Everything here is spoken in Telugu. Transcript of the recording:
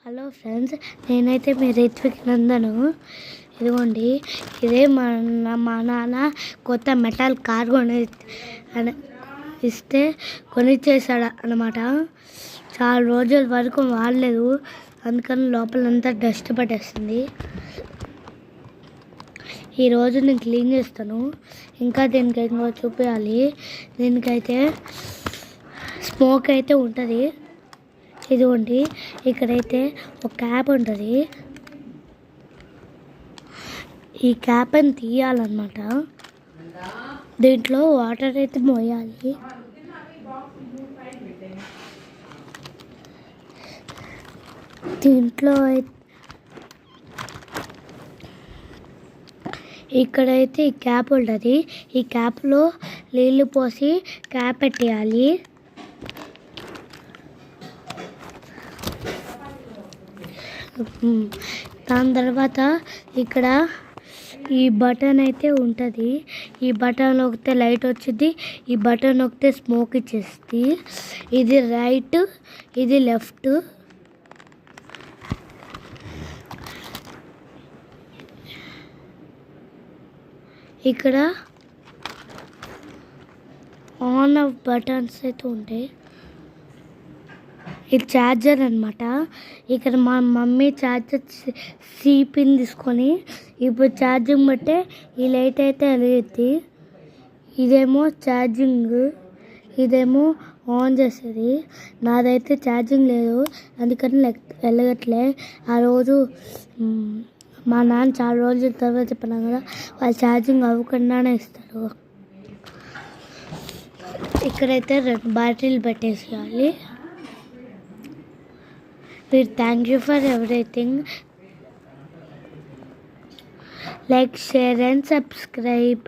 హలో ఫ్రెండ్స్, నేనైతే మీ రిత్విక్ నందను. ఇదిగోండి, ఇదే మా నాన్న కొత్త మెటల్ కార్ ఇస్తే కొనిచ్చేసాడు అన్నమాట. చాలా రోజుల వరకు వాడలేదు, అందుకని లోపలంతా డస్ట్ పట్టేస్తుంది. ఈరోజు నేను క్లీన్ చేస్తాను. ఇంకా దీనికైతే చూపించాలి. దీనికైతే స్మోక్ అయితే ఉంటుంది. ఇదిగోండి, ఇక్కడైతే ఒక క్యాప్ ఉంటుంది. ఈ క్యాప్ అని తీయాలన్నమాట. దీంట్లో వాటర్ అయితే మోయాలి. దీంట్లో ఇక్కడైతే ఈ క్యాప్ ఉంటుంది. ఈ క్యాప్లో నీళ్ళు పోసి క్యాప్ పెట్టేయాలి. దాని తర్వాత ఇక్కడ ఈ బటన్ అయితే ఉంటుంది. ఈ బటన్ నొక్కితే లైట్ వచ్చింది, ఈ బటన్ నొక్కితే స్మోక్ ఇచ్చేస్తుంది. ఇది రైట్, ఇది లెఫ్ట్. ఇక్కడ ఆన్ ఆఫ్ బటన్స్ అయితే ఉంటాయి. ఇది ఛార్జర్ అనమాట. ఇక్కడ మా మమ్మీ ఛార్జర్ సి పిన్ తీసుకొని ఇప్పుడు ఛార్జింగ్ బట్టే ఈ లైట్ అయితే వెలుగుద్ది. ఇదేమో ఛార్జింగ్, ఇదేమో ఆన్ చేసేది. నాదైతే ఛార్జింగ్ లేదు, అందుకని వెలగట్లే. ఆ రోజు మా నాన్న చాలా రోజుల తర్వాత చెప్పినాను కదా, వాళ్ళు ఛార్జింగ్ అవ్వకుండానే ఇస్తారు. ఇక్కడైతే 2 బ్యాటరీలు పెట్టేసేయాలి. Thank you for everything. Like, share and subscribe.